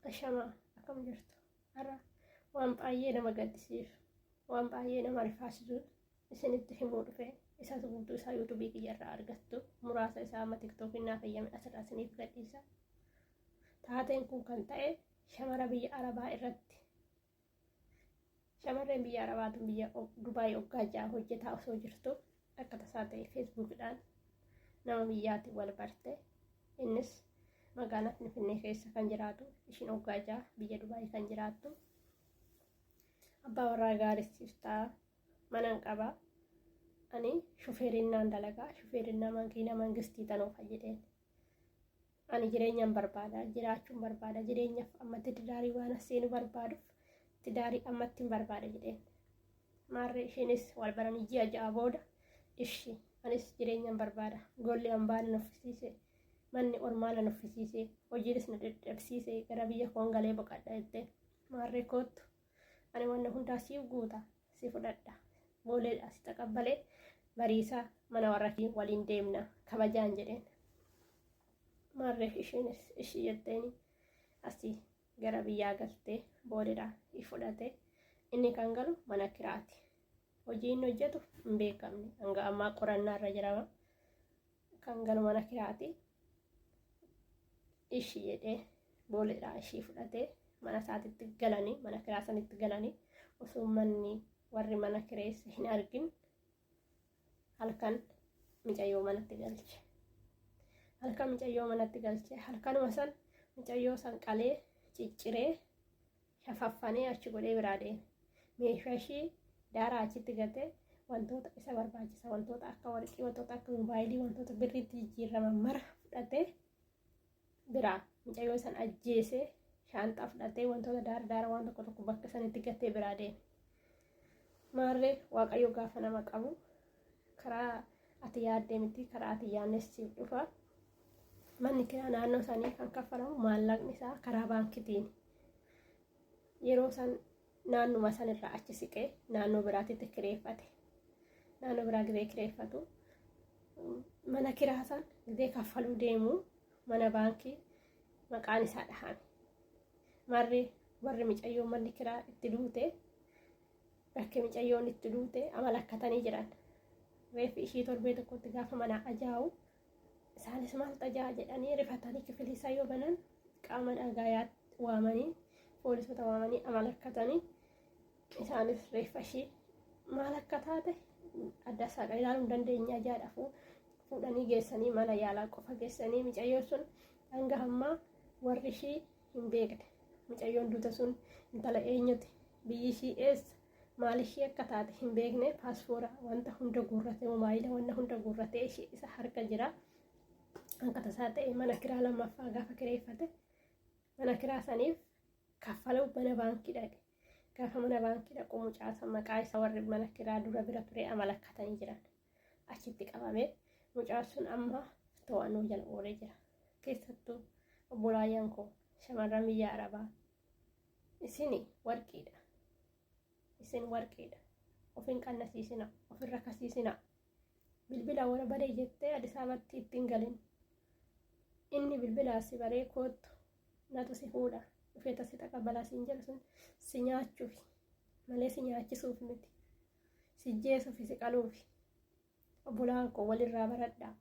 Ashama akkam jirtu. Har'a waan baay'ee nama gaddisiisu, waan baay'ee nama rifaasisu isinitti himuu dhufe. Isa guutuu isaa yuutuubii kiyyarraa argattu. Muraasa isaa amma tiktookii naa fayyame asirraa isiniif gadhiisa. Taateen kun kan ta'e shamara biyya Arabaa irratti. Shamarreen biyya Arabaatu biyya Dubaay hoggaa hojjetaa osoo jirtu akka tasaa ta'e feesbuukidhaan nama biyyaatiin wal barte. Innis magaalaa Finfinnee keessa kan jiraatu, ishiin hoggaa biyya Dubaay kan jiraattu. Abbaa warraa gaariiftaa manan qaba. Ani shufeerinnaan dalagaa, shufeerinnaa makiina mangistii tanuufa jedheen. Ani jireenyaan barbaada, jiraachuun barbaada, jireenyaaf ammatti tidaarii waan asseenu barbaaduuf tidaarii ammatti hin barbaada jedheen. Maarree ishiinis wal baranii ji'a ja'a booda ishii anis jireenyaan barbaada, golli hambaa na nuffisiise, manni ormaa na nuffisiise, hojiinis na dadhabsiise, gara biyya koon galee boqadha jettee. Maarree koottu ani wanna hundaa siif guuta, si fudhadha, booleedhaa si taqabbalee bariisaa mana warratii waliin deemna kabajaan jedheen. Maarree ishiinis ishii jetteeni asii gara biyyaa galtee booleedhaa fudhate. Inni kan galu mana kiraati. Hojii inni hojjetu hin beekamne, hanga ammaa qorannaa irra jirama. Kan galu mana kiraati. Ishii jedhee booleedhaa ishii fudhatee mana isaatitti galanii, mana kiraa sanitti galanii osoo manni warri mana kireessa hin argin halkan micayyoo manatti galche. Halkan micayyoo manatti galche. Halkanuma san micayyoo san qalee cicciree shafaffanee achi godhee biraa deeme. Meeshaa ishii daaraa achitti gatee wantoota isa barbaachisa, wantoota akka warqii, wantoota akka moobaayilii, wantoota birriitti jijjiiraman mara fudhatee biraa micayyoo san ajjeesee shaanxaa fudhatee wantoota daara waan tokko tokko bakka sanitti gatee biraa deeme. Maarree Waaqayyo gaafa nama qabu karaa ati yaaddee miti, karaa ati yaadnessiif dhufa. Manni kiraa naannoo sanii kan kaffalamu maallaqni isaa karaa baankitiin. Yeroo san naannuma sanirraa achi siqee naannoo biraatitti kireeffate. Naannoo biraa gidee kireeffatu mana kiraa san gidee kaffaluu deemu mana baankii maqaan isaa dhahame. Maarree warri micayyoo manni kiraa itti duute bakki micayyoon itti duute amalakkatanii jiran. Reeffi ishii torbee tokkotti gaafa mana ajaa'u isaanis maal tajaa jedhanii rifatanii kifilisaa yoo banan qaama dhagayaa waamanii poolisota waamanii amalakkatanii isaanis reeffa ishii maal akka taate adda isaadha ilaaluu hin dandeenya ajaa'adhafu fuudhanii geessanii mana yaalaa qofa geessanii. Micayyoon sun hanga hammaa warri ishii hin beekne. Micayyoon duuta sun intala eenyuti, biyyi ishii eessa, maal ishii akka taate hin beekne. Paaspoora wanta hunda guurratee, moobaayila wanta hunda guurratee ishii isa harka jira. Akka tasaa ta'e mana kiraa lammaffaa gaafa kireeffate mana kiraa saniif kaffaluu mana baankii dhaqe. Gaafa mana baankii dhaqu mucaasa maqaa isa warri mana kiraa dura bira ture amalakkatanii jiran. Achitti qabamee mucaan sun amma to'annoo jala oolee jira. Keessattuu obbolaayyaan koo shamarran biyya Arabaa isin warqiidha. Isin warqiidha. Ofin qannasiisina, ofin rakkasiisina. Bilbila wara baree jettee Addis Ababaatti ittiin galin. Inni bilbilaa si baree koottu natu si fuudha. Dhufeeta si taqabbalaa siin jedhu sun si nyaachuufi malee si nyaachisuuf miti. Si jeesuufi si qaluufi. Obbolaan koo walirraa baradhaa.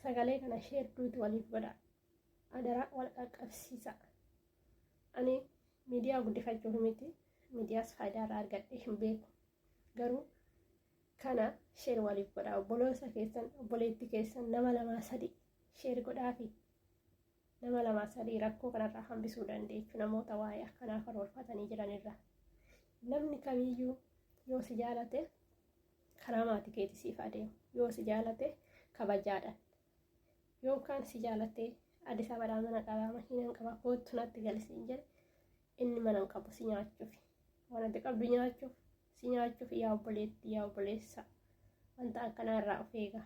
Sagalee kana sheerduuti waliif godhaa. Adaraa wal qaqqabsiisa. Ani miidiyaa guddifachuuf miti. Miidiyaas faayidaarraa argadhee hin beeku. Garuu kana sheer waliif godhaa. Obboloota keessan, obboleetti keessan nama lamaa sadii sheer godhaafi. Nama lamaa sadii rakkoo kanarraa hambisuu dandeechu namoota waa'ee akkanaa karoorfatanii jiranirra. Namni kamiyyuu yoo si jaalate karaa maatii keetii siif adeemu. Yoo si jaalate kabajaadhaan. Yookaan si jaalate Addis Ababaa mana qabaa, makiinaan qabaa, koottu natti galisiin jedhe inni mana hin qabu si nyaachuufi. Waan ati qabdu nyaachuuf si nyaachuuf yaa obboleetti, yaa obboleessa. Wanta akkanaa irraa of eegaa.